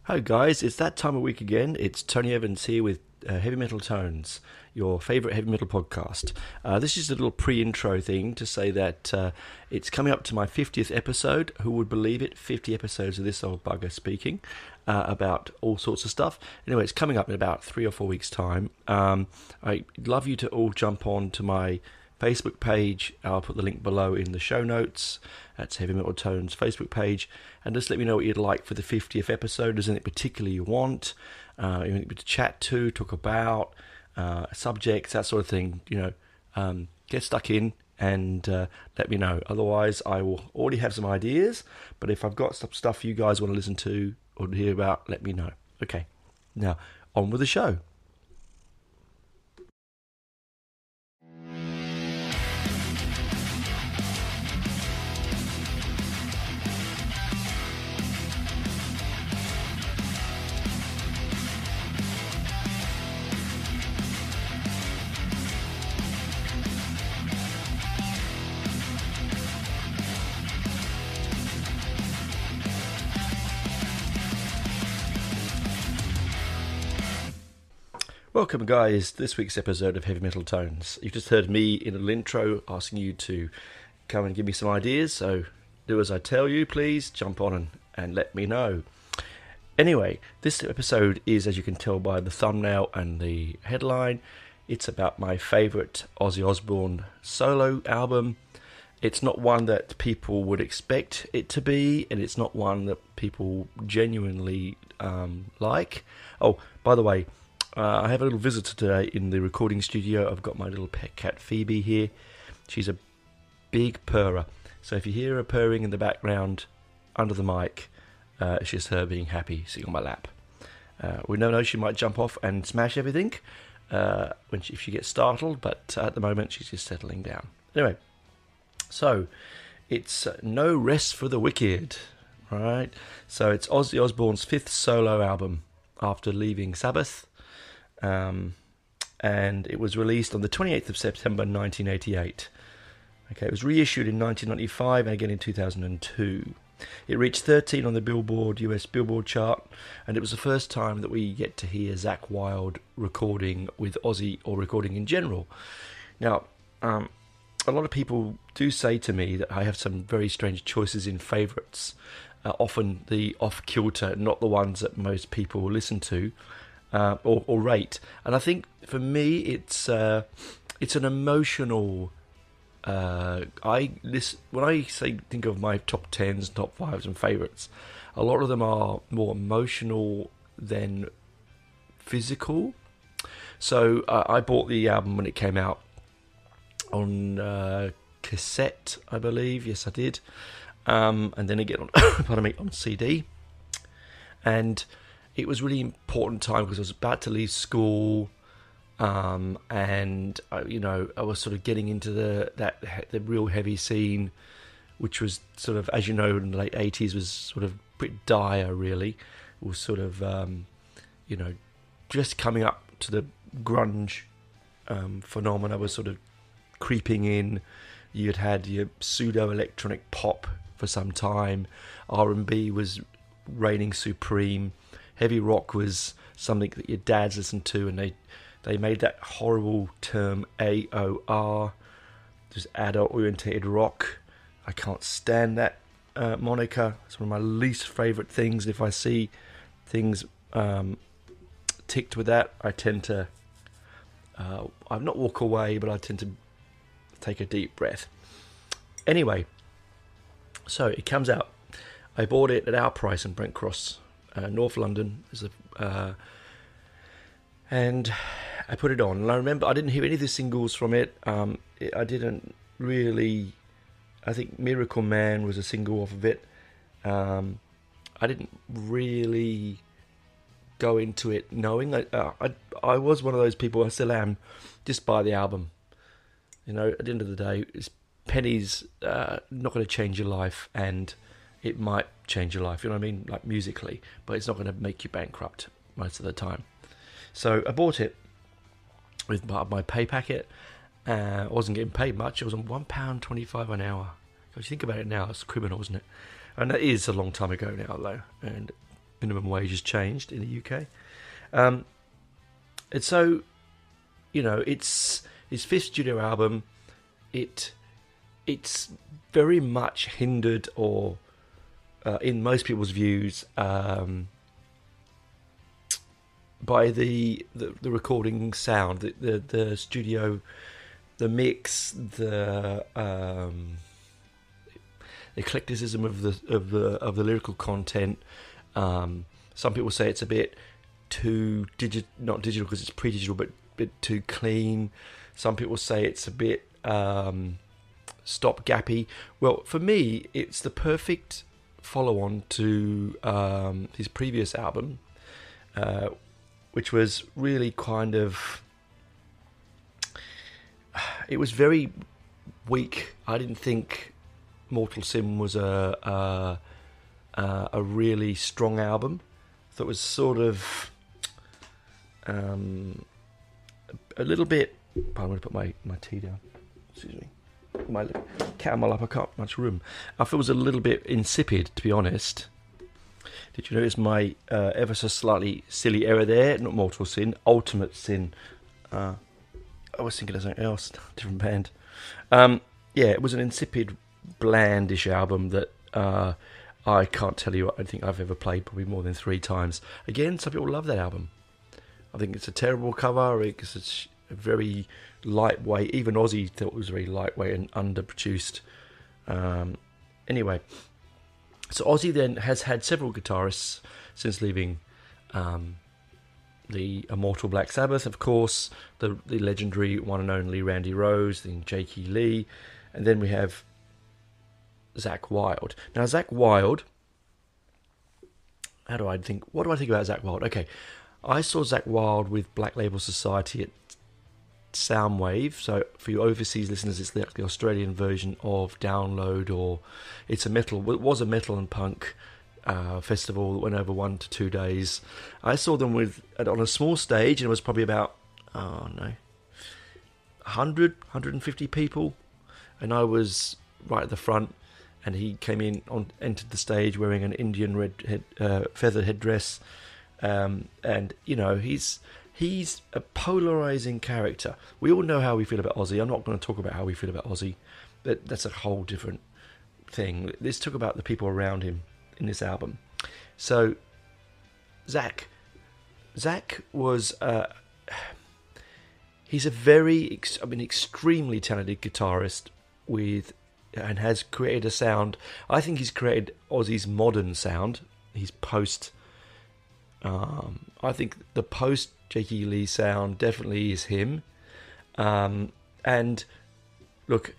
Hi guys, it's that time of week again. It's Tony Evans here with Heavy Metal Tones, your favourite heavy metal podcast. This is a little pre-intro thing to say that it's coming up to my 50th episode. Who would believe it? 50 episodes of this old bugger speaking about all sorts of stuff. Anyway, it's coming up in about 3 or 4 weeks' time. I'd love you to all jump on to my Facebook page. I'll put the link below in the show notes. That's Heavy Metal Tones Facebook page, and just let me know what you'd like for the 50th episode. Is anything particular you want? Anything to chat to, talk about, subjects, that sort of thing. Get stuck in and let me know. Otherwise, I will already have some ideas. But if I've got some stuff you guys want to listen to or hear about, let me know. Okay, now on with the show. Welcome guys, this week's episode of Heavy Metal Tones. You've just heard me in a little intro asking you to come and give me some ideas, so do as I tell you, please. Jump on and let me know. Anyway, this episode is, as you can tell by the thumbnail and the headline, it's about my favourite Ozzy Osbourne solo album. It's not one that people would expect it to be, and it's not one that people genuinely like. Oh, by the way, I have a little visitor today in the recording studio. I've got my little pet cat Phoebe here. She's a big purrer. So if you hear her purring in the background under the mic, it's just her being happy sitting on my lap. We never know, she might jump off and smash everything if she gets startled, but at the moment she's just settling down. Anyway, so it's No Rest for the Wicked, right? So it's Ozzy Osbourne's 5th solo album after leaving Sabbath. And it was released on the 28th of September 1988. Okay, it was reissued in 1995 and again in 2002. It reached 13 on the US Billboard chart, and it was the first time that we get to hear Zakk Wylde recording with Ozzy, or recording in general. Now, a lot of people do say to me that I have some very strange choices in favourites, often the off-kilter, not the ones that most people listen to. Or rate, and I think for me it's an emotional. When I think of my top 10s, top 5s, and favourites, a lot of them are more emotional than physical. So I bought the album when it came out on cassette, I believe. Yes, I did, and then again on on CD, and it was really important time because I was about to leave school, and I was sort of getting into the real heavy scene, which was sort of, as you know, in the late 80s was sort of a bit dire. Really, it was sort of just coming up to the grunge phenomena was sort of creeping in. You'd had your pseudo electronic pop for some time. R&B was reigning supreme. Heavy rock was something that your dads listened to, and they made that horrible term AOR, just adult-orientated rock. I can't stand that moniker. It's one of my least favourite things. If I see things ticked with that, I tend to, I've not walk away, but I tend to take a deep breath. Anyway, so it comes out. I bought it at our price in Brent Cross, North London, and I put it on. And I remember I didn't hear any of the singles from it. I didn't really. I think Miracle Man was a single off of it. I didn't really go into it knowing. I was one of those people. I still am. Just buy the album. At the end of the day, pennies not going to change your life, and it might change your life, you know what I mean, like musically, but it's not going to make you bankrupt most of the time. So I bought it with my pay packet. I wasn't getting paid much. It was on £1.25 an hour. If you think about it now, it's criminal, isn't it? And that is a long time ago now, though. And minimum wage has changed in the UK. And so, it's his fifth studio album. It's very much hindered, or in most people's views, by the recording sound, the studio, the mix, the eclecticism of the lyrical content. Some people say it's a bit too not digital because it's pre-digital, but too clean. Some people say it's a bit stop-gappy. Well, for me, it's the perfect follow-on to his previous album, which was really kind of... It was very weak. I didn't think Mortal Sin was a really strong album. I thought it was sort of a little bit... I'm going to put my tea down. Excuse me. My camel up, I can't much room. I thought it was a little bit insipid, to be honest. Did you notice my ever so slightly silly error there? Not Mortal Sin, Ultimate Sin. I was thinking of something else, different band. Yeah, it was an insipid, blandish album that I can't tell you. I think I've ever played probably more than 3 times. Again, some people love that album. I think it's a terrible cover because it's very lightweight. Even Ozzy thought it was very lightweight and underproduced. Anyway, so Ozzy then has had several guitarists since leaving the immortal Black Sabbath, of course, the legendary one and only Randy Rhoads, then Jakey Lee, and then we have Zakk Wylde. Now, Zakk Wylde, what do I think about Zakk Wylde? Okay, I saw Zakk Wylde with Black Label Society at Soundwave. So for your overseas listeners, it's the Australian version of Download, or it was a metal and punk festival that went over 1 to 2 days. I saw them on a small stage, and it was probably about 150 people, and I was right at the front, and he came entered the stage wearing an Indian red feather headdress, and he's a polarizing character. We all know how we feel about Ozzy. I'm not going to talk about how we feel about Ozzy. That's a whole different thing. Let's talk about the people around him in this album. So, Zakk was... he's a very, extremely talented guitarist and has created a sound. I think he's created Ozzy's modern sound. He's post... I think the post Jakey Lee sound definitely is him. And look,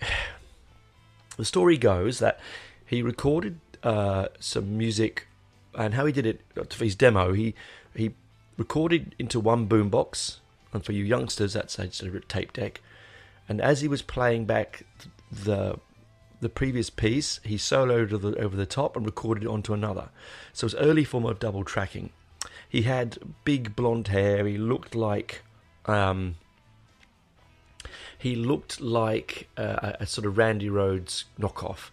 the story goes that he recorded some music, and how he did it for his demo, he recorded into one boombox, and for you youngsters, that's a tape deck. And as he was playing back the previous piece, he soloed over the top and recorded it onto another. So it was early form of double tracking. He had big blonde hair. He looked like a sort of Randy Rhoads knockoff.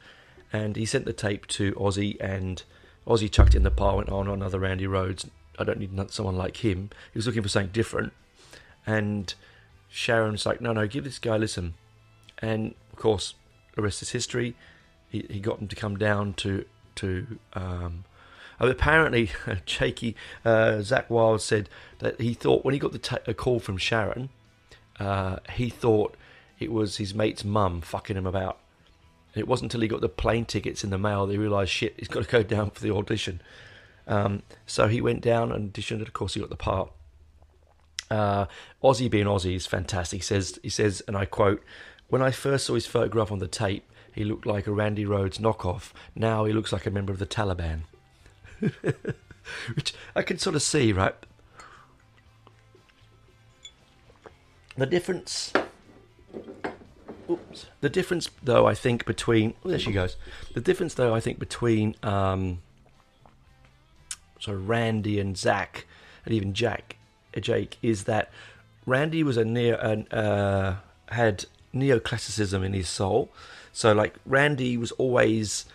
And he sent the tape to Ozzy, and Ozzy chucked it in the pile, went on another Randy Rhoads. I don't need someone like him. He was looking for something different. And Sharon's like, no, give this guy a listen. And, of course, the rest is history. He got him to come down to apparently, Zakk Wylde said that he thought when he got a call from Sharon, he thought it was his mate's mum fucking him about. And it wasn't until he got the plane tickets in the mail that he realised, shit, he's got to go down for the audition. So he went down and auditioned, and of course he got the part. Ozzy being Ozzy is fantastic. He says, and I quote, "When I first saw his photograph on the tape, he looked like a Randy Rhoads knockoff. Now he looks like a member of the Taliban." Which I can sort of see, right? The difference, though, I think between... Oh, there she goes. The difference, though, I think between sort of Randy and Zakk, and even Jake, is that Randy was had neoclassicism in his soul. So, like, Randy was always...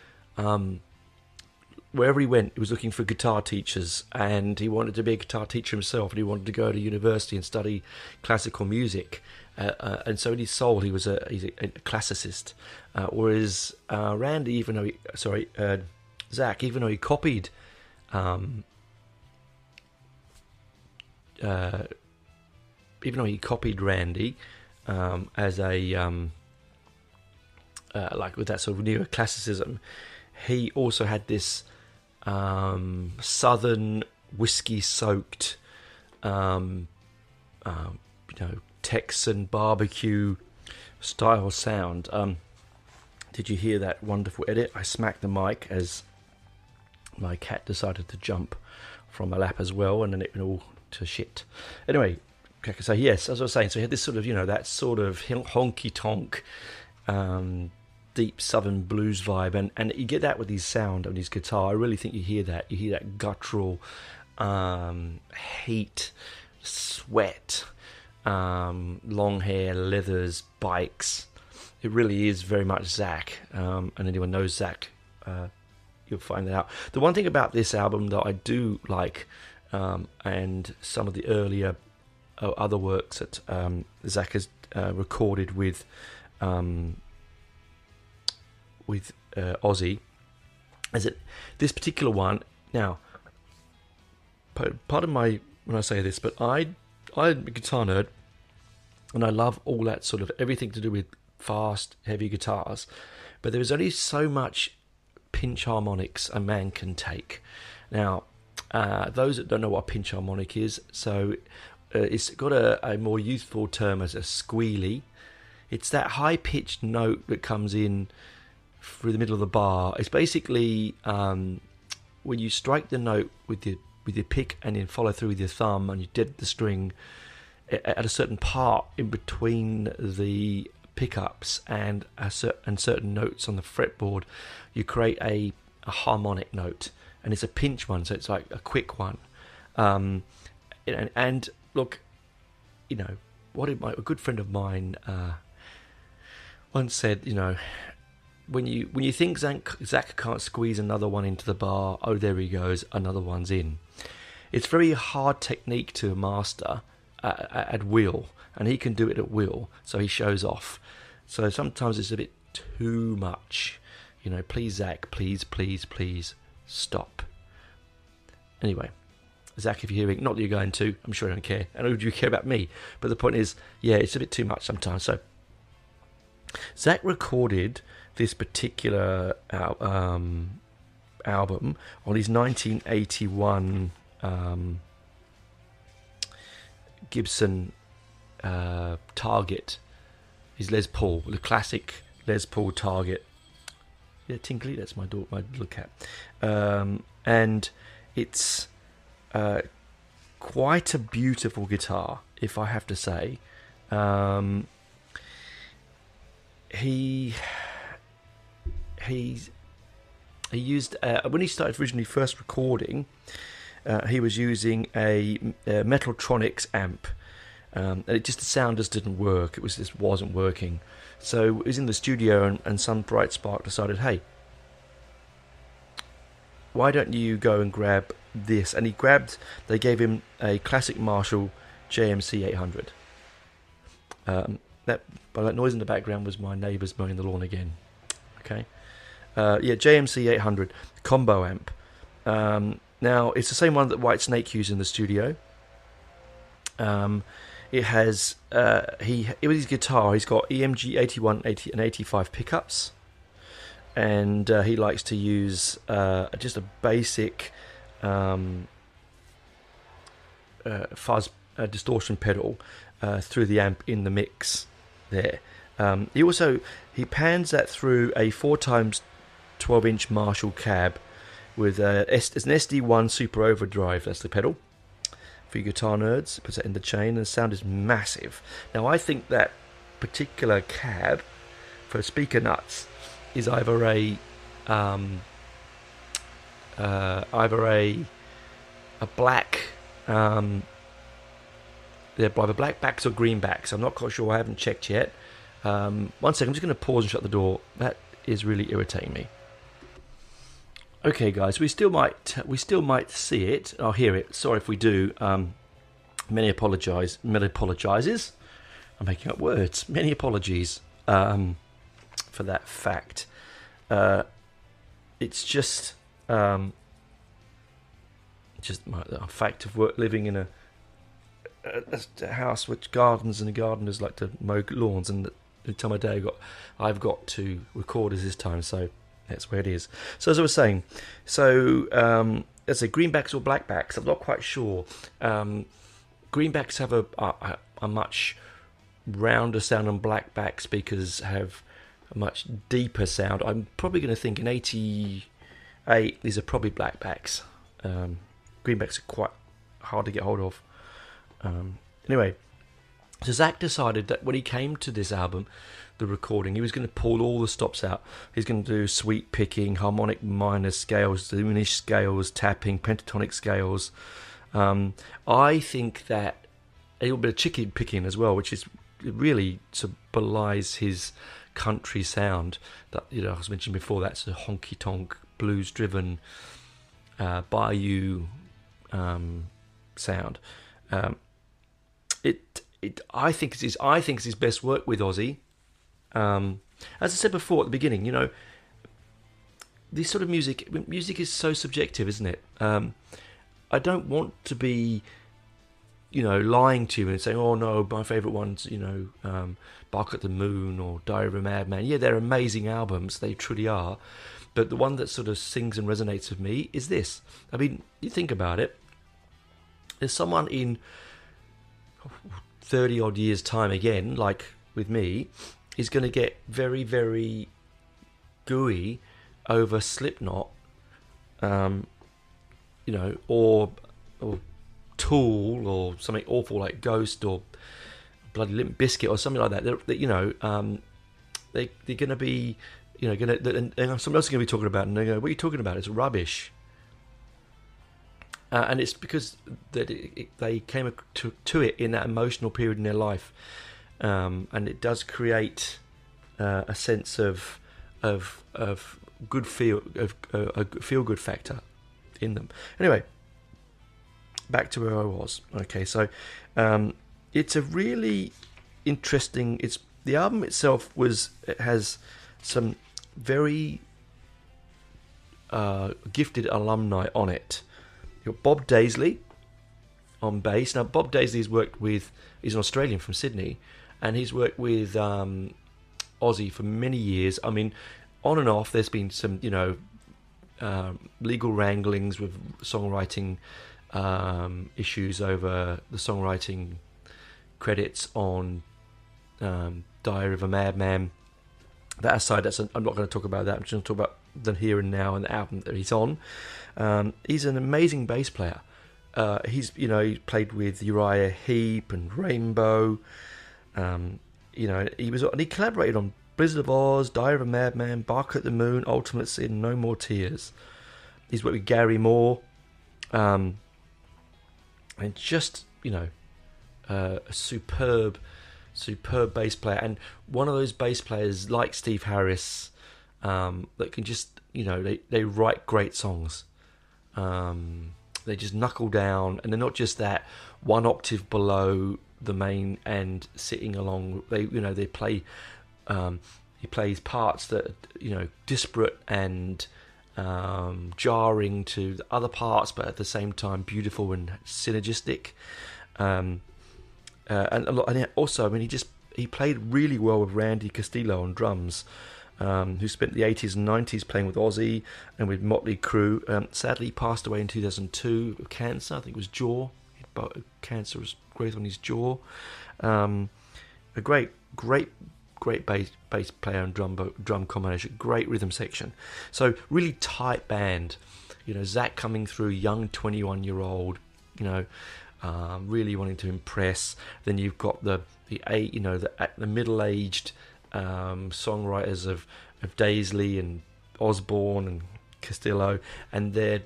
wherever he went, he was looking for guitar teachers, and he wanted to be a guitar teacher himself, and he wanted to go to university and study classical music. And so in his soul, he's a classicist. Whereas Randy, Zach, even though he copied, Randy as a like with that sort of neoclassicism, he also had this southern whiskey-soaked, Texan barbecue style sound. Did you hear that wonderful edit? I smacked the mic as my cat decided to jump from my lap as well, and then it went all to shit. Anyway, so yes, as I was saying, so he had this sort of, that sort of honky-tonk, deep southern blues vibe, and you get that with his sound and his guitar. I really think you hear that. You hear that guttural heat, sweat, long hair, leathers, bikes. It really is very much Zach, and anyone knows Zach, you'll find that out. The one thing about this album that I do like, and some of the earlier other works that Zach has recorded with Ozzy, is that this particular one. Now, pardon my when I say this, but I'm a guitar nerd, and I love all that sort of everything to do with fast, heavy guitars. But there is only so much pinch harmonics a man can take. Now, those that don't know what a pinch harmonic is, so it's got a more youthful term as a squealy. It's that high-pitched note that comes in through the middle of the bar. It's basically when you strike the note with your pick and then follow through with your thumb, and you dead the string at a certain part in between the pickups and certain notes on the fretboard, you create a harmonic note, and it's a pinch one, so it's like a quick one. And look, a good friend of mine once said, when you think Zach can't squeeze another one into the bar, oh, there he goes, another one's in. It's very hard technique to master at will, and he can do it at will, so he shows off. So sometimes it's a bit too much. Please, Zach, please stop. Anyway, Zach, if you're hearing, not that you're going to, I'm sure you don't care. I know you care about me, but the point is, yeah, it's a bit too much sometimes. So Zach recorded this particular album on his 1981 Gibson Target, his Les Paul, the classic Les Paul Target. Yeah, Tinkly, that's my little cat. And it's quite a beautiful guitar, if I have to say. He used when he started originally first recording, he was using a Metaltronics amp, and the sound just didn't work. It just wasn't working. So he was in the studio, and some bright spark decided, hey, why don't you go and grab this? And they gave him a classic Marshall JMC 800. That noise in the background was my neighbours mowing the lawn again. Okay. JMC 800 combo amp. Now it's the same one that Whitesnake used in the studio. It has with his guitar, he's got EMG 81, 80, and 85 pickups, and he likes to use just a basic fuzz distortion pedal through the amp in the mix there. He pans that through a 4x 12-inch Marshall cab with it's an SD1 Super Overdrive. That's the pedal for your guitar nerds. Puts that in the chain, and the sound is massive. Now, I think that particular cab for speaker nuts is either a black. They're either black backs or green backs. I'm not quite sure. I haven't checked yet. 1 second. I'm just going to pause and shut the door. That is really irritating me. Okay, guys, we still might see it or hear it. Sorry if we do. Many apologizes. I'm making up words. Many apologies for that fact. It's just a fact of living in a house which gardens, and the gardeners like to mow lawns, and the time of day I've got to record is this time, so that's where it is. So as I was saying, let's say greenbacks or blackbacks, I'm not quite sure. Greenbacks have a much rounder sound, and blackback speakers have a much deeper sound. I'm probably going to think in 88 these are probably blackbacks. Greenbacks are quite hard to get hold of. Anyway, so Zach decided that when he came to this album, the recording, he was going to pull all the stops out. He's going to do sweep picking, harmonic minor scales, diminished scales, tapping, pentatonic scales. I think that a little bit of chicken picking as well, which is really sort of belies his country sound that, you know, I was mentioned before. That's a honky tonk blues driven bayou sound. I think it's his best work with Ozzy. As I said before at the beginning, you know, this sort of music is so subjective, isn't it? I don't want to be, you know, lying to you and saying, oh no, my favourite one's, you know, Bark at the Moon or Diary of a Madman. Yeah, they're amazing albums, they truly are. But the one that sort of sings and resonates with me is this. I mean, you think about it. There's someone in 30 odd years' time again, like with me, is going to get very, very gooey over Slipknot, you know, or Tool, or something awful like Ghost, or bloody Limp Bizkit, or something like that. They're you know, they're going to be, you know, and someone else is going to be talking about it, and they go, "What are you talking about? It's rubbish." And it's because that they came to it in that emotional period in their life, and it does create a sense of good a feel good factor in them. Anyway, back to where I was. Okay, so it's a really interesting. The album itself has some very gifted alumni on it. You've got Bob Daisley on bass. Now, Bob Daisley's he's an Australian from Sydney, and he's worked with Ozzy for many years. I mean, on and off, there's been some, you know, legal wranglings with songwriting issues over the songwriting credits on Diary of a Madman. That aside, I'm not going to talk about that. I'm just going to talk about the here and now and the album that he's on. He's an amazing bass player. He played with Uriah Heep and Rainbow. He collaborated on Blizzard of Oz, Diary of a Madman, Bark at the Moon, Ultimate Sin, No More Tears. He's worked with Gary Moore, and just, you know, a superb bass player, and one of those bass players like Steve Harris that can just, you know, they write great songs. They just knuckle down, and they're not just that one octave below the main and sitting along. They play. He plays parts that, you know, disparate and jarring to the other parts, but at the same time beautiful and synergistic. And also, I mean, he played really well with Randy Castillo on drums, who spent the 80s and 90s playing with Ozzy and with Motley Crue. Sadly, he passed away in 2002 of cancer. I think it was jaw. Cancer was growth on his jaw. A great bass player and drum combination. Great rhythm section. So really tight band. You know, Zach coming through, young 21-year-old. You know. Really wanting to impress. Then you've got the middle-aged songwriters of Daisley and Osbourne and Castillo, and they're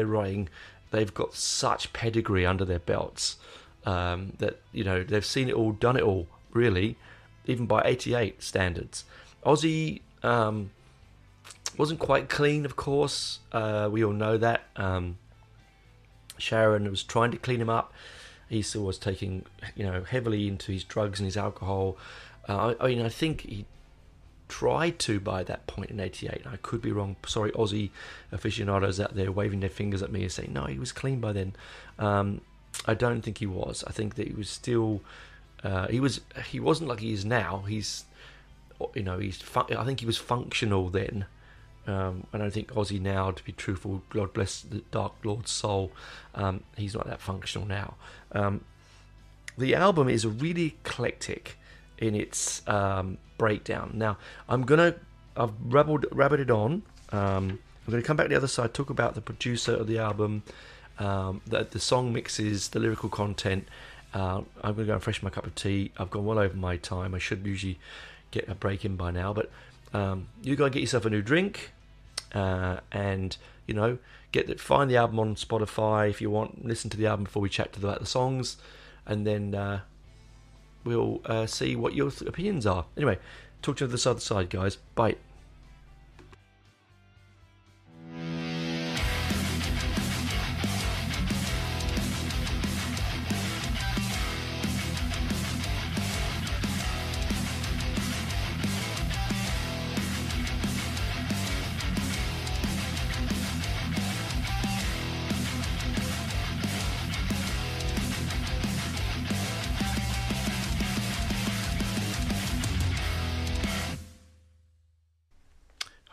writing. They've got such pedigree under their belts that, you know, they've seen it all, done it all, really, even by 88 standards. Ozzy, Wasn't quite clean, of course. We all know that. Sharon was trying to clean him up. He still was taking, heavily into his drugs and his alcohol. I think he tried to by that point in '88. I could be wrong. Sorry, Ozzy aficionados out there waving their fingers at me and saying, no, he was clean by then. I don't think he was. I think that he was still... he wasn't like he is now. I think he was functional then. And I think Ozzy now, to be truthful, God bless the Dark Lord's soul, he's not that functional now. The album is really eclectic in its breakdown. Now, I've rabbited on. I'm going to come back to the other side, talk about the producer of the album, the song mixes, the lyrical content. I'm going to go and freshen my cup of tea. I've gone well over my time. I should usually get a break in by now, but you go and get yourself a new drink, and find the album on Spotify if you want. Listen to the album before we chat about the songs, and then we'll see what your opinions are. Anyway, talk to you on the other side, guys. Bye.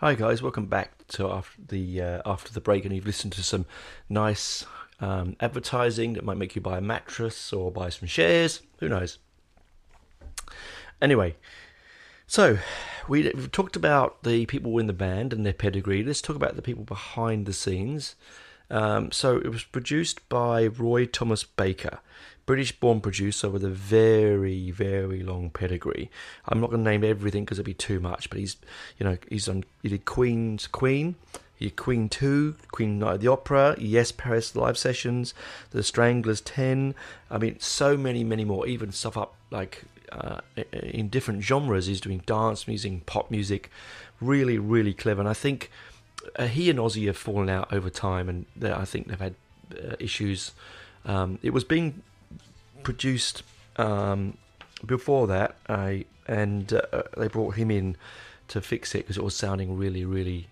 Hi guys, welcome back to after the break, and you've listened to some nice advertising that might make you buy a mattress or buy some shares. Who knows? Anyway, so we've talked about the people in the band and their pedigree. Let's talk about the people behind the scenes. So it was produced by Roy Thomas Baker, British-born producer with a very, very long pedigree. I'm not going to name everything because it'd be too much, but he did Queen, he did Queen 2, Queen Night of the Opera, Yes Paris Live Sessions, The Stranglers 10. I mean, so many, many more. Even stuff up like in different genres. He's doing dance music, pop music. Really, really clever. And I think he and Ozzy have fallen out over time, and I think they've had issues. It was being produced before that, and they brought him in to fix it because it was sounding really, really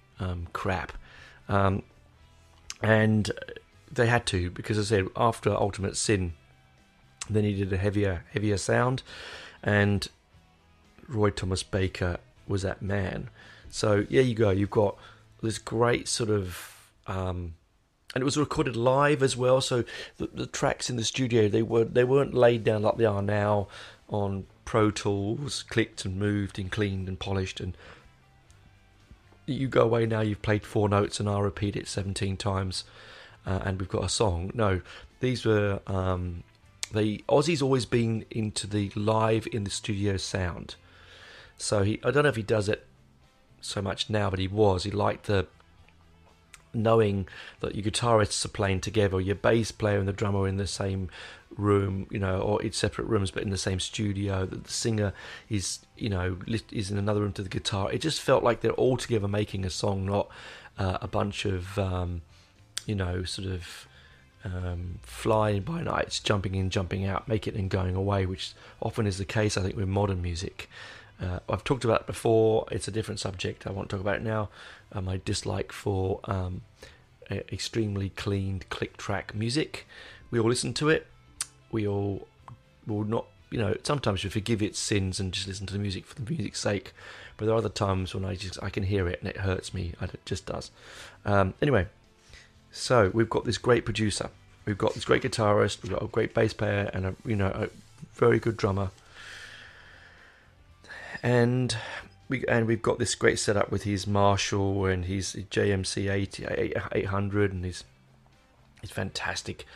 crap. And they had to, because as I said, after Ultimate Sin, they needed a heavier sound, and Roy Thomas Baker was that man. So there you go. You've got this great sort of... and it was recorded live as well, so the tracks in the studio, they weren't laid down like they are now on Pro Tools, clicked and moved and cleaned and polished, and you go away now, you've played 4 notes and I'll repeat it 17 times and we've got a song. No, these were... Ozzy's always been into the live in the studio sound. So I don't know if he does it so much now, but he liked the... knowing that your guitarists are playing together, or your bass player and the drummer are in the same room, or in separate rooms but in the same studio, that the singer is in another room to the guitar. It just felt like they're all together making a song, not a bunch of flying by nights, jumping in, jumping out, making it and going away, which often is the case, I think, with modern music. I've talked about it before. It's a different subject. I won't talk about it now. My dislike for extremely cleaned click track music. We all listen to it. We all will not, sometimes you forgive its sins and just listen to the music for the music's sake. But there are other times when I can hear it and it hurts me. It just does. Anyway, so we've got this great producer. We've got this great guitarist. We've got a great bass player and a very good drummer. And we've got this great setup with his Marshall and his JMC 800 and his fantastic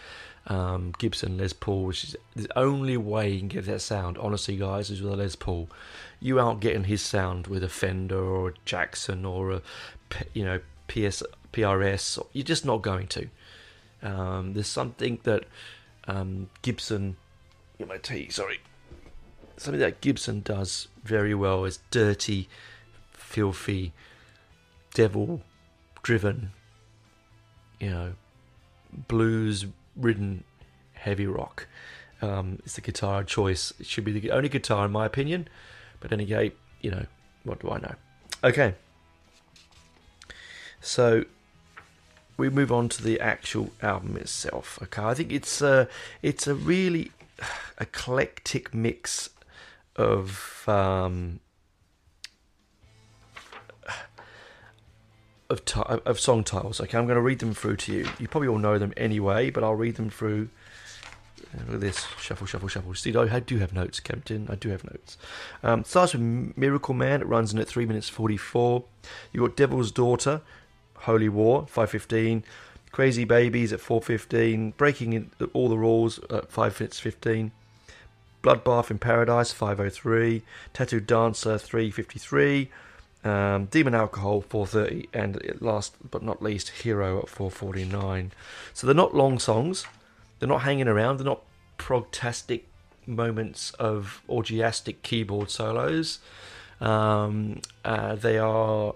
Gibson Les Paul, which is the only way you can get that sound. Honestly, guys, is with a Les Paul. You aren't getting his sound with a Fender or a Jackson or a PRS. You're just not going to. There's something that Gibson... Get my tea, sorry. Something that Gibson does very well is dirty, filthy, devil-driven, blues-ridden heavy rock. It's the guitar choice. It should be the only guitar in my opinion, but then again, what do I know? Okay, so we move on to the actual album itself. Okay, I think it's a really eclectic mix of song titles. Okay, I'm going to read them through to you. You probably all know them anyway, but I'll read them through. Look at this. Shuffle, shuffle, shuffle. See, I do have notes, Kempton. I do have notes. Starts with Miracle Man. It runs in at 3 minutes 44. You've got Devil's Daughter, Holy War, 5:15. Crazy Babies at 4:15. Breaking in All the Rules at 5 minutes 15. Bloodbath in Paradise, 5:03. Tattooed Dancer, 3:53. Demon Alcohol, 4:30. And last but not least, Hero at 4:49. So they're not long songs. They're not hanging around. They're not progtastic moments of orgiastic keyboard solos. They are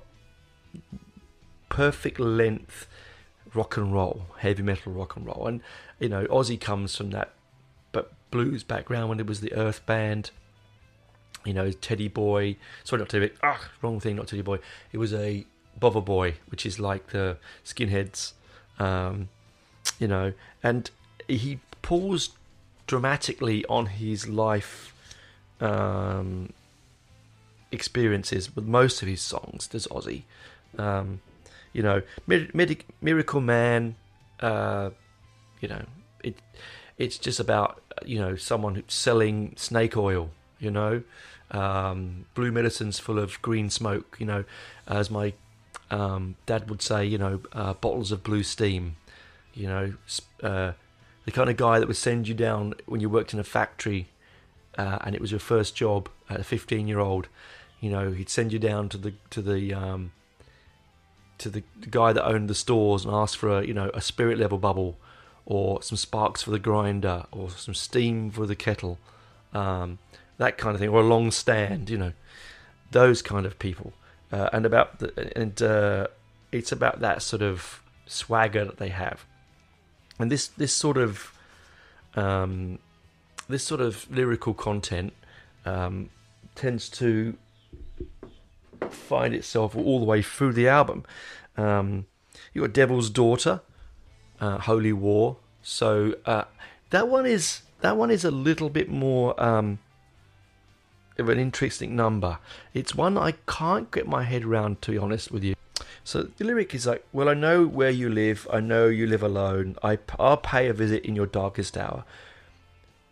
perfect length rock and roll, heavy metal rock and roll. And, Ozzy comes from that blues background when it was the Earth Band. Teddy Boy. Sorry, not Teddy Boy. Wrong thing, not Teddy Boy. It was a Bother Boy, which is like the Skinheads. And he paused dramatically on his life experiences with most of his songs. There's Ozzy. Miracle Man, it's just about, someone who's selling snake oil, blue medicines full of green smoke, as my dad would say, bottles of blue steam, the kind of guy that would send you down when you worked in a factory and it was your first job at a 15-year-old. He'd send you down to the guy that owned the stores and ask for a spirit level bubble, or some sparks for the grinder, or some steam for the kettle, that kind of thing, or a long stand. Those kind of people, it's about that sort of swagger that they have. And this sort of lyrical content tends to find itself all the way through the album. You got Devil's Daughter, Holy War. So that one is a little bit more of an interesting number. It's one I can't get my head around, to be honest with you. So the lyric is like, well, I know where you live. I know you live alone. I'll pay a visit in your darkest hour.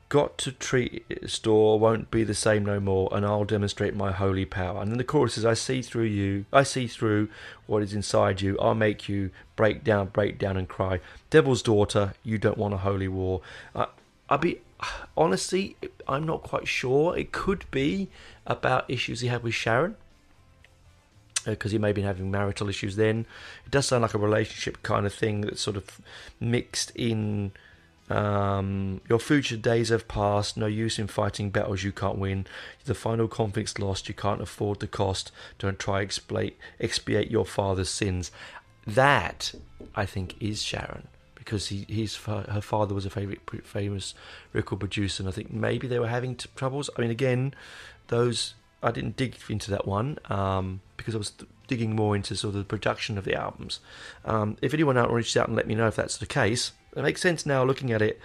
Got to treat it store, won't be the same no more, and I'll demonstrate my holy power. And then the chorus is, I see through you. I see through what is inside you. I'll make you break down and cry. Devil's Daughter, you don't want a holy war. Honestly, I'm not quite sure. It could be about issues he had with Sharon, because he may have been having marital issues then. It does sound like a relationship kind of thing that's sort of mixed in. Your future days have passed. No use in fighting battles you can't win. The final conflict's lost. You can't afford the cost. Don't try expiate your father's sins. That, I think, is Sharon, because her father was a famous record producer, and I think maybe they were having troubles. I mean, again, I didn't dig into that one because I was digging more into sort of the production of the albums. If anyone out reached out and let me know if that's the case, it makes sense now looking at it.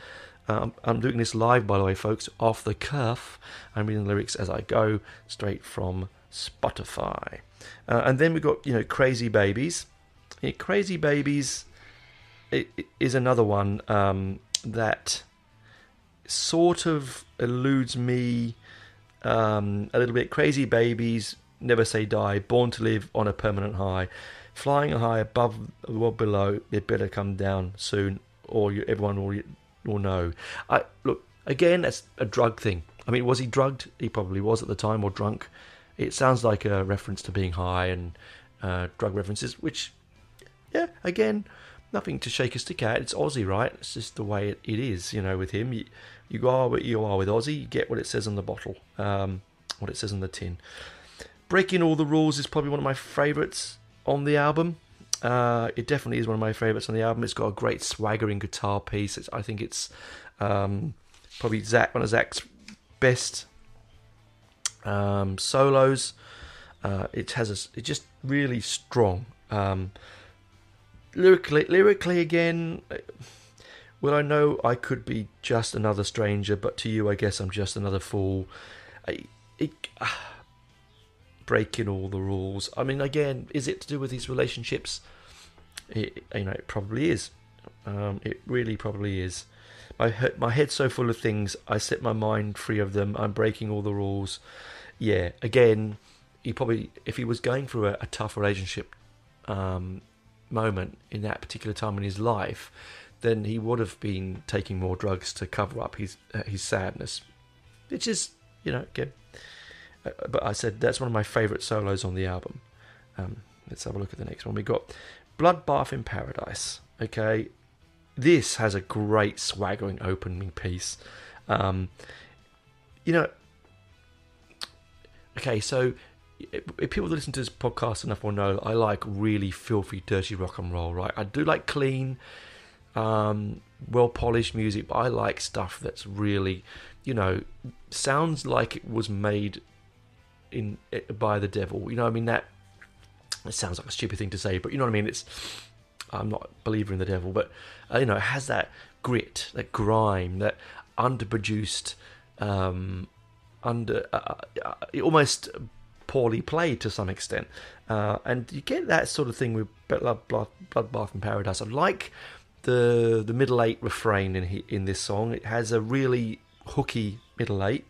I'm doing this live, by the way, folks, off the cuff. I'm reading the lyrics as I go, straight from Spotify. And then we've got, Crazy Babies. Crazy Babies is another one that sort of eludes me a little bit. Crazy Babies, Never Say Die, Born to Live on a Permanent High, Flying high above the world below, it better come down soon, or everyone will know. Look, again, that's a drug thing. I mean, was he drugged? He probably was at the time, or drunk. It sounds like a reference to being high and drug references, which, yeah, again, nothing to shake a stick at. It's Ozzy, right? It's just the way it is, with him. You are what you are with Ozzy. You get what it says on the bottle, what it says on the tin. Breaking All the Rules is probably one of my favourites on the album. It definitely is one of my favourites on the album. It's got a great swaggering guitar piece. I think it's probably one of Zach's best solos. It's just really strong. Lyrically again, well, I know I could be just another stranger, but to you I guess I'm just another fool. Breaking all the rules. I mean, again, is it to do with these relationships? It probably is. It really probably is. My head's so full of things, I set my mind free of them. I'm breaking all the rules. Yeah, again, he probably, if he was going through a tough relationship moment in that particular time in his life, then he would have been taking more drugs to cover up his sadness, which is, again. But I said that's one of my favourite solos on the album. Let's have a look at the next one. We got Bloodbath in Paradise. Okay, this has a great swaggering opening piece. Okay, so if people that listen to this podcast enough will know I like really filthy, dirty rock and roll, right? I do like clean, well-polished music, but I like stuff that's really, sounds like it was made by the devil. I mean, that it sounds like a stupid thing to say, but you know what I mean. I'm not a believer in the devil, but it has that grit, that grime, that underproduced, almost poorly played to some extent, and you get that sort of thing with Bloodbath in Paradise. I like the middle eight refrain in this song. It has a really hooky middle eight.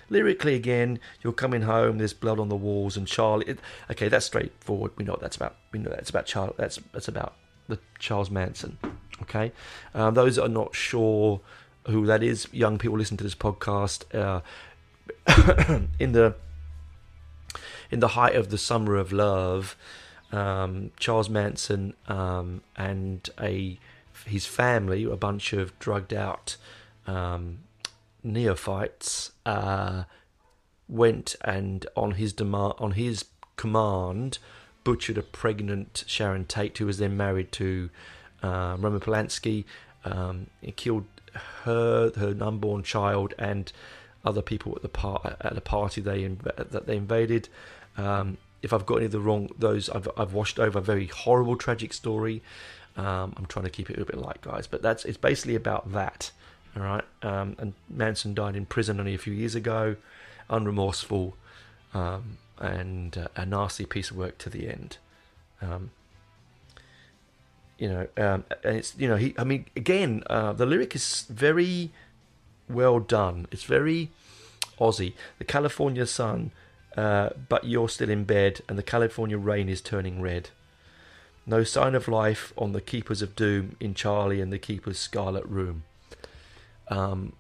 Lyrically, again, you're coming home. There's blood on the walls, and Charlie. Okay, that's straightforward. We know what that's about. We know that's about Charlie. That's about the Charles Manson. Okay, those that are not sure who that is, young people listen to this podcast. In the height of the summer of love, Charles Manson and his family, a bunch of drugged out neophytes, went and on his command butchered a pregnant Sharon Tate, who was then married to Roman Polanski. He killed her unborn child, and other people at the party that they invaded. If I've got any of the wrong, those I've washed over. A very horrible, tragic story. I'm trying to keep it a little bit light, guys, but it's basically about that. All right, and Manson died in prison only a few years ago, unremorseful, and a nasty piece of work to the end. And it's again, the lyric is very well done. It's very Ozzy. The California sun, but you're still in bed, and the California rain is turning red. No sign of life on the Keepers of Doom in Charlie and the Keeper's Scarlet Room. Can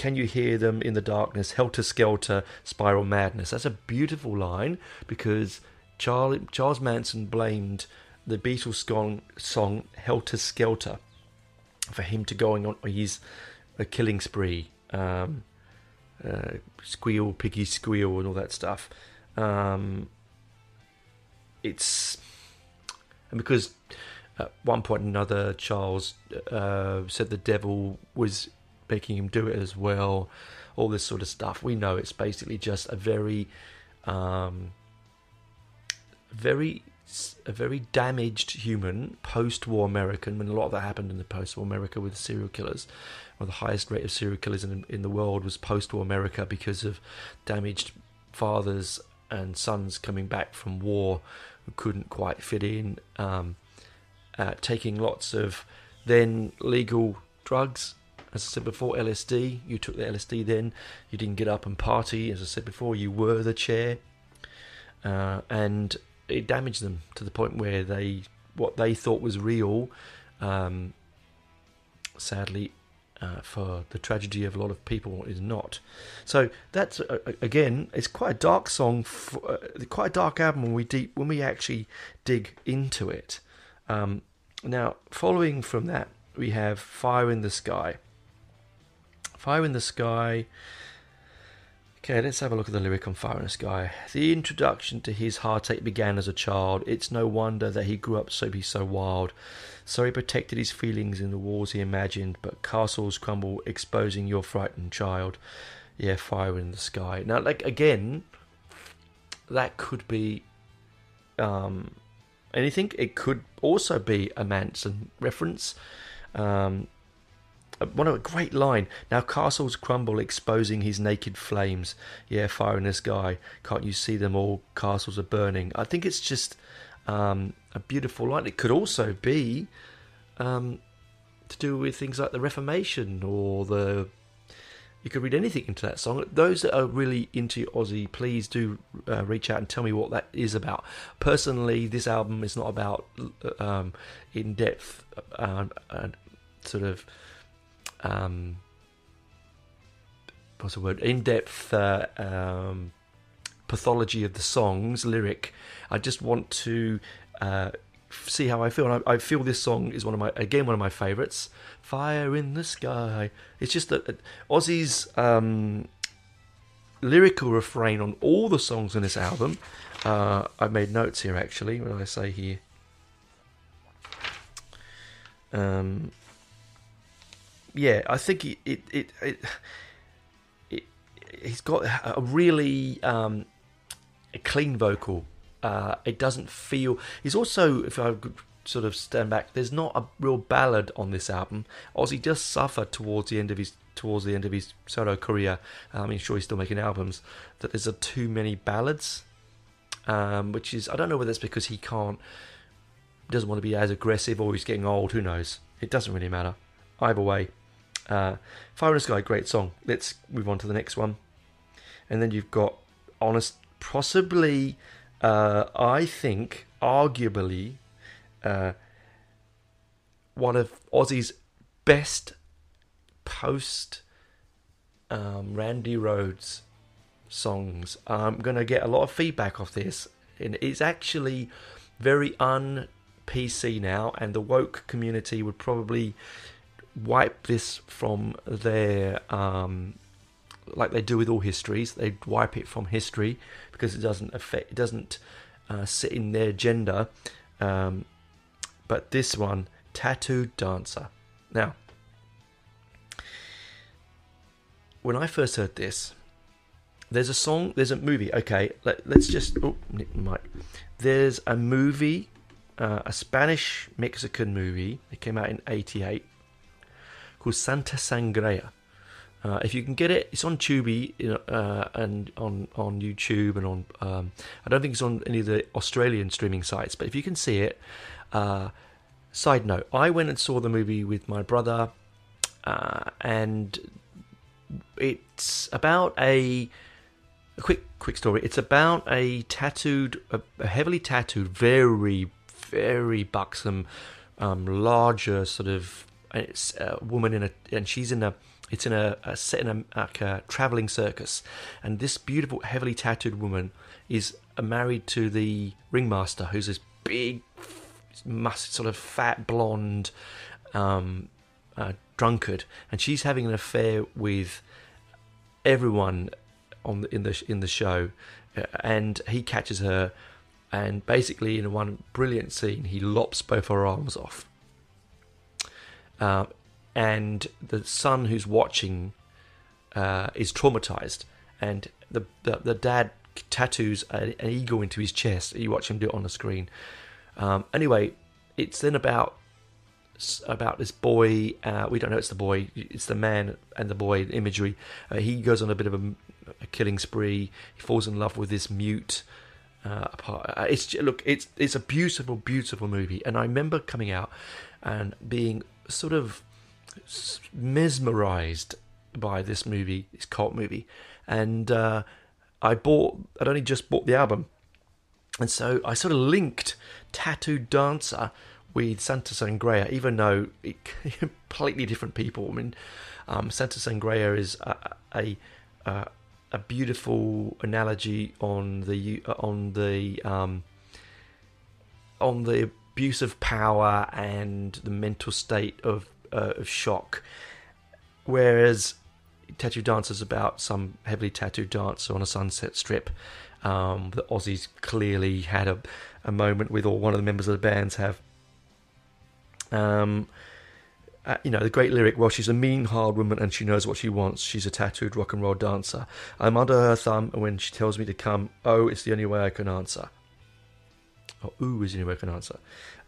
you hear them in the darkness? Helter Skelter, Spiral Madness. That's a beautiful line, because Charles Manson blamed the Beatles song Helter Skelter for him to going on his killing spree. Squeal, piggy squeal, and all that stuff. Because at one point or another, Charles said the devil was making him do it as well. All this sort of stuff. We know it's basically just a very damaged human, post-war American. When a lot of that happened in the post-war America with serial killers, or the highest rate of serial killers in the world was post-war America, because of damaged fathers and sons coming back from war who couldn't quite fit in, taking lots of then legal drugs. As I said before, LSD. You took the LSD then. You didn't get up and party. As I said before, you were the chair. And it damaged them to the point where what they thought was real, sadly, for the tragedy of a lot of people, is not. So that's again, it's quite a dark song, quite a dark album when we actually dig into it. Now, following from that, we have Fire in the Sky. Fire in the Sky Okay, let's have a look at the lyric on Fire in the Sky. The introduction to his heartache began as a child. It's no wonder that he grew up so wild. So he protected his feelings in the walls he imagined, but castles crumble, exposing your frightened child. Yeah, Fire in the Sky. Now, like, again, that could be anything. It could also be a Manson reference. One of a great line. Now castles crumble, exposing his naked flames. Yeah, Fire in the Sky. Can't you see them all? Castles are burning. I think it's just a beautiful line. It could also be to do with things like the Reformation or the. You could read anything into that song. Those that are really into Ozzy, please do reach out and tell me what that is about. Personally, this album is not about in-depth sort of what's the word? In-depth pathology of the songs, lyric. I just want to see how I feel. And I feel this song is one of my favourites. Fire in the Sky. It's just that Ozzy's lyrical refrain on all the songs in this album. I've made notes here actually. What did I say here? Yeah, I think he's got a really a clean vocal. It doesn't feel. He's also, if I could sort of stand back, there's not a real ballad on this album. Ozzy does suffer towards the end of his solo career. I mean, sure, he's still making albums. That there's too many ballads, which is, I don't know whether it's because he doesn't want to be as aggressive or he's getting old. Who knows? It doesn't really matter. Either way, Fire in the Sky, great song. Let's move on to the next one, and then you've got possibly. I think, arguably, one of Ozzy's best post Randy Rhoads songs. I'm going to get a lot of feedback off this, and it's actually very un-PC now, and the woke community would probably wipe this from their like they do with all histories. They wipe it from history because it doesn't sit in their agenda. But this one, Tattooed Dancer. Now, when I first heard this, there's a movie. Okay, let's just. There's a movie, a Spanish Mexican movie. It came out in '88 called Santa Sangrea. If you can get it, it's on Tubi and on YouTube and on. I don't think it's on any of the Australian streaming sites, but if you can see it. Side note: I went and saw the movie with my brother, and it's about a quick story. It's about a heavily tattooed, very very buxom, larger sort of woman and she's in a. It's in a set in a traveling circus, and this beautiful, heavily tattooed woman is married to the ringmaster, who's this big, sort of fat blonde drunkard, and she's having an affair with everyone in the show, and he catches her, and basically in one brilliant scene, he lops both her arms off. And the son who's watching is traumatized, and the dad tattoos an eagle into his chest. You watch him do it on the screen. Anyway, it's then about this boy. We don't know it's the boy. It's the man and the boy imagery. He goes on a bit of a killing spree. He falls in love with this mute. It's a beautiful, beautiful movie. And I remember coming out and being sort of mesmerized by this movie, this cult movie, and I'd only just bought the album, and so I sort of linked Tattooed Dancer with Santa Sangrea, even though completely different people. I mean, Santa Sangrea is a beautiful analogy on the abuse of power and the mental state of shock, whereas Tattoo Dancer's about some heavily tattooed dancer on a Sunset Strip. That Ozzy's clearly had a moment with, or one of the members of the bands have. The great lyric, well, she's a mean, hard woman and she knows what she wants. She's a tattooed rock and roll dancer. I'm under her thumb, and when she tells me to come, oh, it's the only way I can answer. Or ooh is the only way I can answer.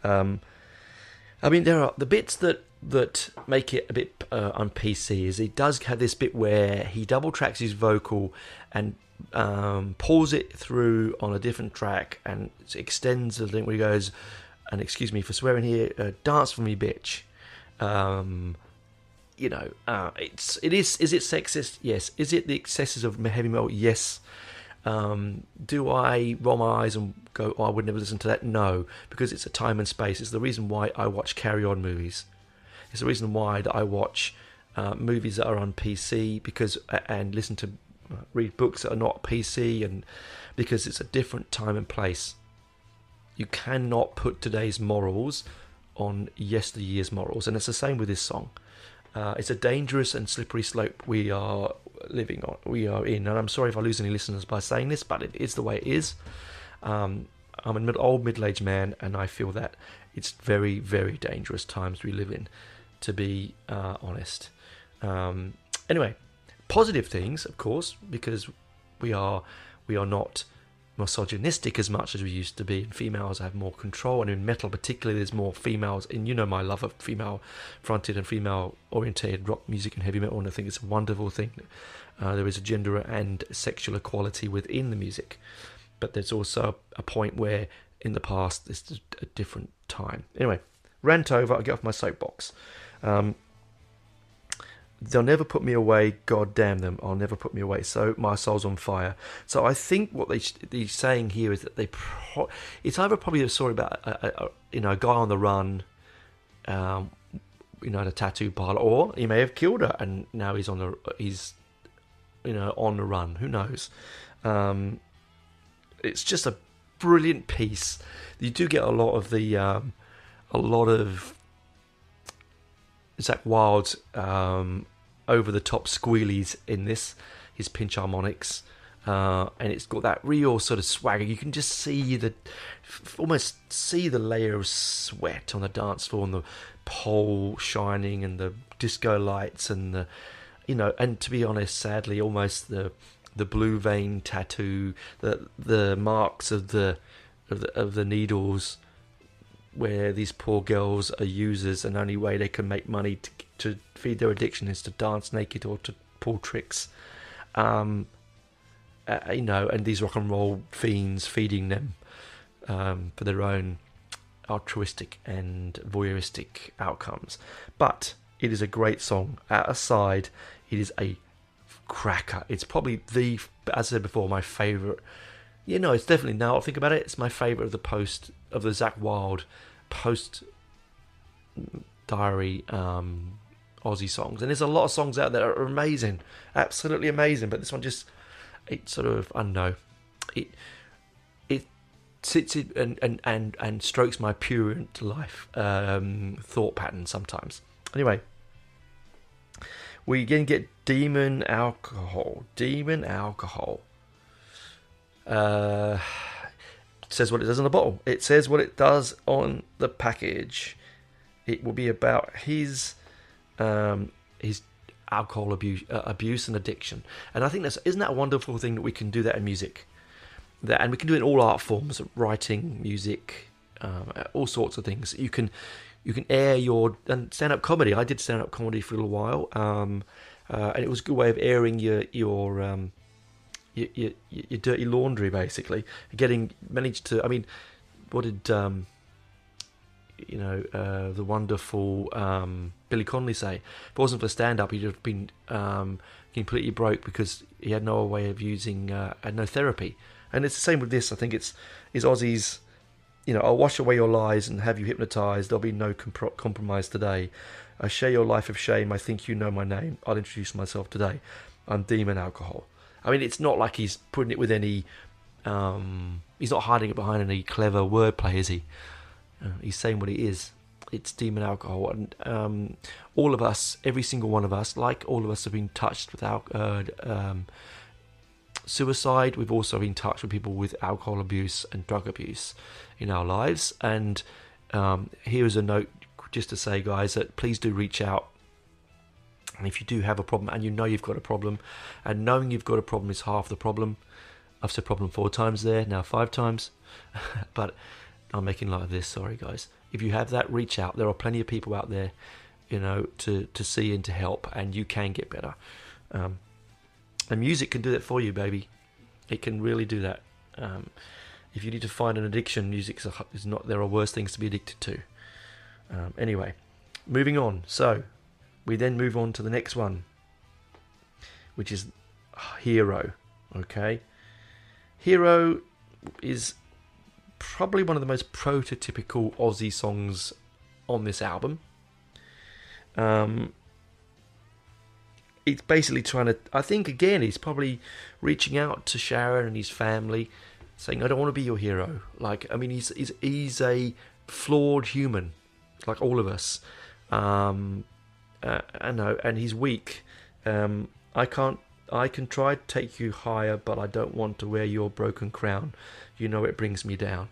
There are the bits that make it a bit un-PC is it does have this bit where he double tracks his vocal and pulls it through on a different track and extends the link where he goes, and excuse me for swearing here, dance for me, bitch. Is it sexist? Yes. Is it the excesses of heavy metal? Yes. Do I roll my eyes and go, oh, I would never listen to that? No, because it's a time and space. It's the reason why I watch Carry On movies. It's the reason why that I watch movies that are on PC and read books that are not PC, and because it's a different time and place. You cannot put today's morals on yesteryear's morals, and it's the same with this song. It's a dangerous and slippery slope we are in, and I'm sorry if I lose any listeners by saying this, but it is the way it is. I'm an old middle-aged man, and I feel that it's very, very dangerous times we live in, to be honest. Anyway, positive things, of course, because we are not misogynistic as much as we used to be, and females have more control, and in metal particularly there's more females, and my love of female fronted and female orientated rock music and heavy metal, and I think it's a wonderful thing. There is a gender and sexual equality within the music, but there's also a point where in the past this is a different time. Anyway, rant over, I'll get off my soapbox. They'll never put me away, god damn them, I'll never put me away, so my soul's on fire. So I think what they're saying here is that it's either probably a story about a guy on the run, a tattoo parlor, or he may have killed her and now he's on the run, who knows. It's just a brilliant piece. You do get a lot of Zakk Wylde's over-the-top squealies in this, his pinch harmonics, and it's got that real sort of swagger. You can just almost see the layer of sweat on the dance floor, and the pole shining, and the disco lights, and and to be honest, sadly, almost the blue vein tattoo, the marks of the needles, where these poor girls are users, and the only way they can make money to feed their addiction is to dance naked or to pull tricks. And these rock and roll fiends feeding them for their own altruistic and voyeuristic outcomes. But it is a great song. Aside, it is a cracker. It's probably as I said before, my favourite. It's definitely, now I think about it, it's my favourite of the Zakk Wylde post Diary Ozzy songs. And there's a lot of songs out there that are amazing, absolutely amazing. But this one it sort of, I don't know, it sits in and strokes my purient life thought pattern sometimes. Anyway, we again get Demon Alcohol. It says what it does on the bottle. It says what it does on the package. It will be about his alcohol abuse and addiction. And I think isn't that a wonderful thing that we can do that in music? And we can do it in all art forms, writing, music, all sorts of things. You can air and stand-up comedy. I did stand-up comedy for a little while, and it was a good way of airing your dirty laundry, basically. Managed to. I mean, what did the wonderful Billy Connolly say? If it wasn't for stand-up, he'd have been completely broke because he had no way of using, had no therapy. And it's the same with this. I think is Ozzy's. I'll wash away your lies and have you hypnotised. There'll be no compromise today. I share your life of shame. I think you know my name. I'll introduce myself today. I'm Demon Alcohol. I mean, it's not like he's putting it with any. He's not hiding it behind any clever wordplay, is he? He's saying what he is. it's demon alcohol, and all of us, every single one of us, like all of us, have been touched with suicide. We've also been touched with people with alcohol abuse and drug abuse in our lives. And here's a note just to say, guys, that please do reach out. And if you do have a problem, and you know you've got a problem, and knowing you've got a problem is half the problem. I've said problem 4 times there, now 5 times. But I'm making light of this, sorry guys. If you have that, reach out. There are plenty of people out there, you know, to see and to help, and you can get better. And music can do that for you, baby. It can really do that. If you need to find an addiction, music is not. There are worse things to be addicted to. Anyway, moving on. So we then move on to the next one, which is Hero. Okay, Hero is probably one of the most prototypical Ozzy songs on this album. It's basically trying to, I think again, he's probably reaching out to Sharon and his family, saying, I don't want to be your hero. Like, I mean, he's a flawed human, like all of us. I know, and he's weak. I can try to take you higher, but I don't want to wear your broken crown. You know it brings me down.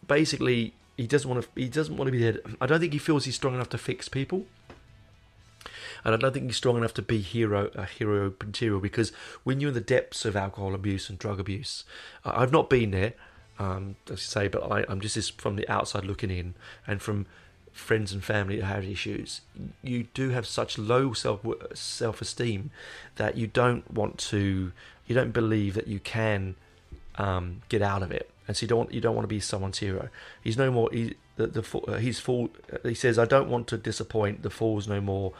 Basically, he doesn't want to be there. I don't think he feels he's strong enough to fix people. And I don't think he's strong enough to be a hero material, because when you're in the depths of alcohol abuse and drug abuse, I've not been there, as I say, but I'm just from the outside looking in, and from friends and family that have issues. You do have such low self-esteem that you don't believe that you can get out of it, and so you don't want to be someone's hero. He's no more. He says, I don't want to disappoint. The fool's no more.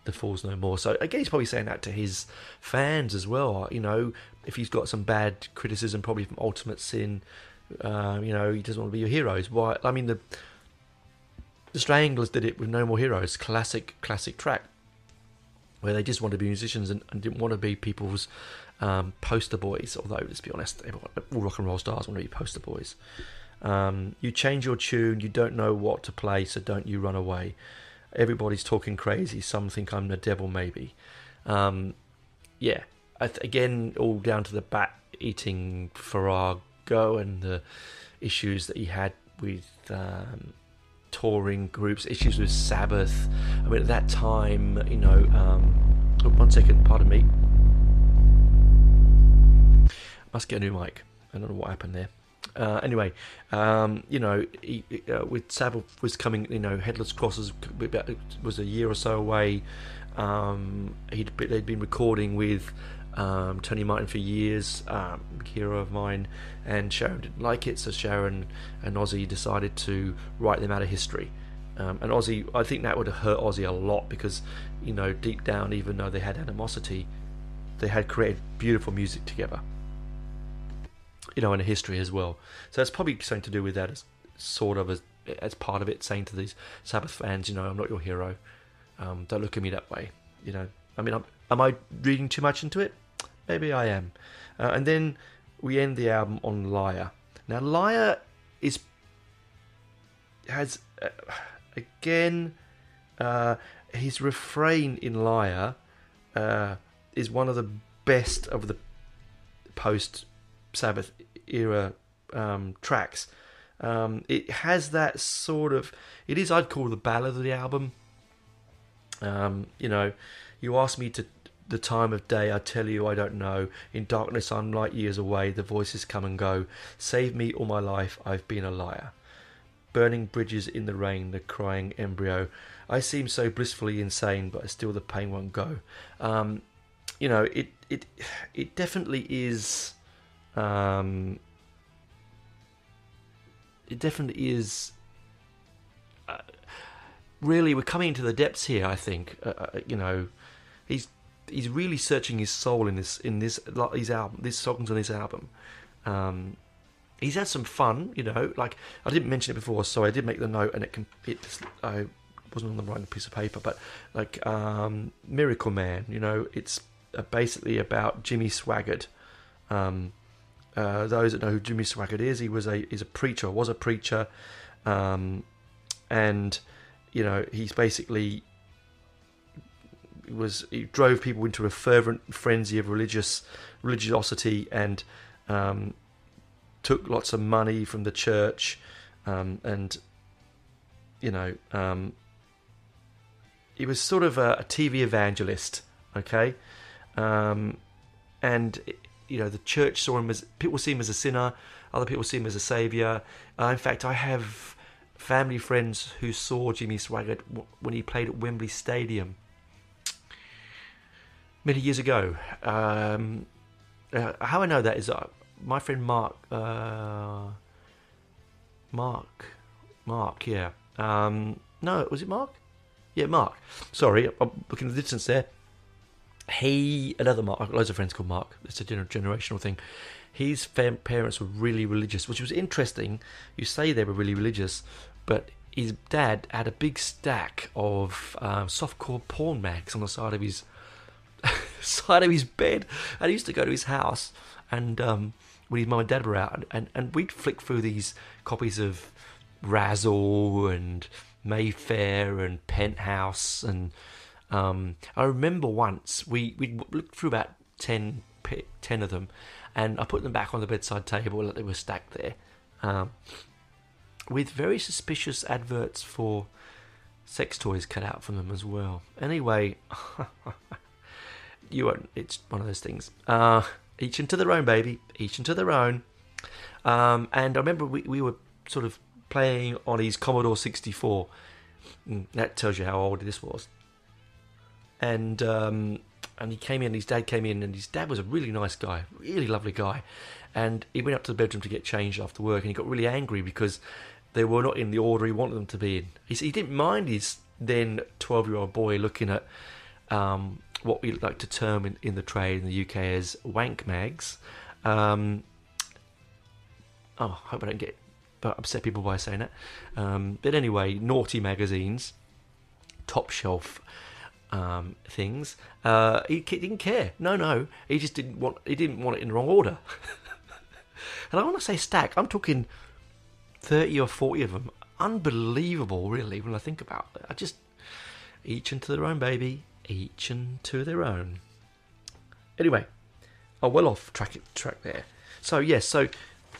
The fool's no more. So again, he's probably saying that to his fans as well. You know, if he's got some bad criticism, probably from Ultimate Sin, he doesn't want to be your heroes. Why? I mean, the Stranglers did it with No More Heroes, classic track, where they just wanted to be musicians and didn't want to be people's poster boys. Although, let's be honest, all rock and roll stars want to be poster boys. You change your tune, you don't know what to play, so don't you run away. Everybody's talking crazy. Some think I'm the devil, maybe. Again, all down to the bat-eating Farrago and the issues that he had with touring groups, issues with Sabbath. I mean, at that time, one second, pardon me. Must get a new mic. I don't know what happened there. Anyway, with Sabbath was coming, Headless Crosses was a year or so away. They'd been recording with Tony Martin for years, hero of mine, and Sharon didn't like it, so Sharon and Ozzy decided to write them out of history. And Ozzy, I think that would have hurt Ozzy a lot, because, deep down, even though they had animosity, they had created beautiful music together. And a history as well. So it's probably something to do with that, as part of it, saying to these Sabbath fans, I'm not your hero. Don't look at me that way. I mean, am I reading too much into it? Maybe I am. And then we end the album on Liar. Now, Liar has his refrain in Liar is one of the best of the post Sabbath era tracks. It has that sort of, I'd call the ballad of the album. You ask me to the time of day, I tell you I don't know. In darkness I'm light years away, the voices come and go. Save me all my life, I've been a liar. Burning bridges in the rain, the crying embryo. I seem so blissfully insane, but still the pain won't go. It definitely is. It definitely is. Really, we're coming into the depths here. I think he's really searching his soul in his album. These songs on this album. He's had some fun, Like, I didn't mention it before, so I did make the note, and I wasn't on the right piece of paper, but like Miracle Man, it's basically about Jimmy Swaggart. Those that know who Jimmy Swaggart is, he's a preacher, was a preacher, And he's basically he drove people into a fervent frenzy of religiosity, and took lots of money from the church, and he was sort of a TV evangelist, okay, and the church saw him as, people see him as a sinner, other people see him as a saviour. In fact, I have family friends who saw Jimmy Swaggart when he played at Wembley Stadium many years ago. How I know that is my friend Mark, yeah. No, was it Mark? Yeah, Mark. Sorry, I'm looking at the distance there. Another Mark, I've got loads of friends called Mark. It's a generational thing. His parents were really religious, which was interesting. You say they were really religious, but his dad had a big stack of softcore porn mags on the side of his bed, and I used to go to his house, and when his mum and dad were out, and we'd flick through these copies of Razzle and Mayfair and Penthouse, and I remember once we looked through about 10 of them, and I put them back on the bedside table like they were stacked there, with very suspicious adverts for sex toys cut out from them as well. Anyway, you won't. It's one of those things. Each into their own, baby. Each into their own. And I remember we were sort of playing on his Commodore 64. That tells you how old this was. And he came in, his dad came in, and his dad was a really nice guy, really lovely guy. And he went up to the bedroom to get changed after work, and he got really angry because they were not in the order he wanted them to be in. He didn't mind his then 12-year-old boy looking at what we like to term in the trade in the UK as wank mags. I hope I don't get upset people by saying that. But anyway, naughty magazines, top shelf things. He didn't care. No, he just didn't want it in the wrong order. And I want to say stack, I'm talking 30 or 40 of them. Unbelievable, really, when I think about it. Each into their own, baby. Each into their own. Anyway, well off track there. So yes,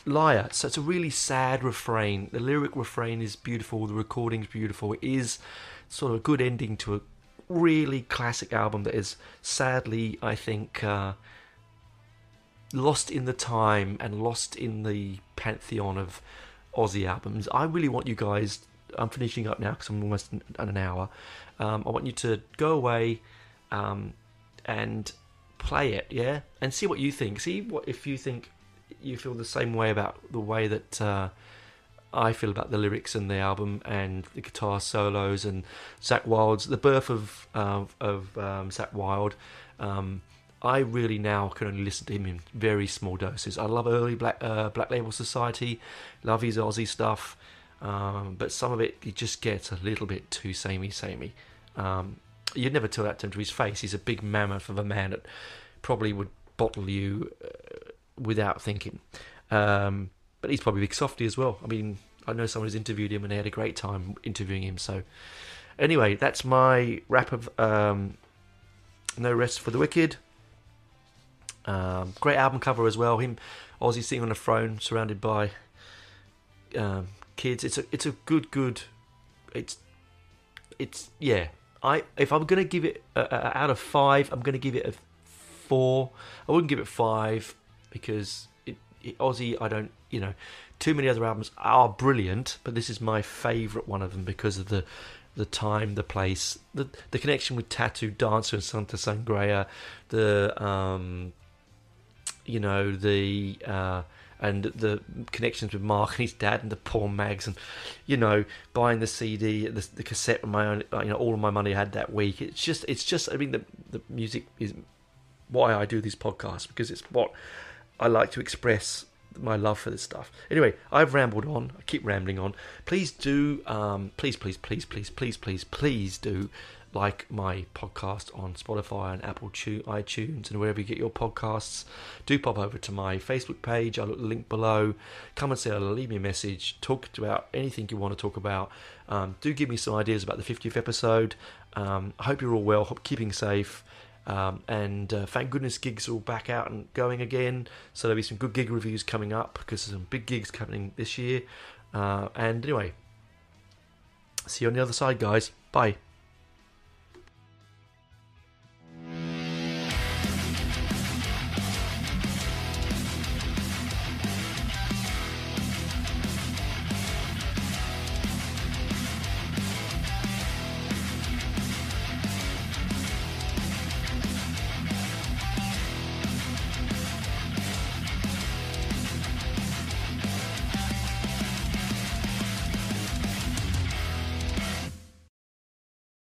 Liar. So it's a really sad refrain. The lyric refrain is beautiful. The recording's beautiful. It is sort of a good ending to a really classic album that is sadly, I think, lost in the time and lost in the pantheon of Ozzy albums. I really want you guys, I'm finishing up now because I'm almost at an hour, I want you to go away and play it, yeah, and see what you think. See what if you think you feel the same way about the way that I feel about the lyrics and the album and the guitar solos and Zakk Wylde's, the birth of Zakk Wylde. I really now can only listen to him in very small doses. I love early Black Label Society, love his Ozzy stuff, but some of it just gets a little bit too samey. You'd never tell that to him to his face. He's a big mammoth of a man that probably would bottle you without thinking. But he's probably a big softy as well. I mean, I know someone who's interviewed him and they had a great time interviewing him. So anyway, that's my wrap of No Rest for the Wicked. Great album cover as well. Ozzy sitting on a throne surrounded by kids. It's a good. It's yeah. If I'm gonna give it out of 5, I'm gonna give it a 4. I wouldn't give it 5 because Ozzy, I don't, too many other albums are brilliant, but this is my favourite one of them because of the time, the place, the connection with Tattoo Dancer and Santa Sangria, and the connections with Mark and his dad and the porn mags, and buying the CD, the cassette with my own, all of my money I had that week. It's just. I mean, the music is why I do this podcast, because it's what I like to express my love for this stuff. Anyway, I've rambled on. I keep rambling on. Please do, please do like my podcast on Spotify and Apple iTunes and wherever you get your podcasts. Do pop over to my Facebook page. I'll link below. Come and say hello, leave me a message. Talk about anything you want to talk about. Do give me some ideas about the 50th episode. I hope you're all well. Hope keeping safe. And thank goodness gigs are all back out and going again. So there'll be some good gig reviews coming up because there's some big gigs coming this year. And anyway, see you on the other side, guys. Bye.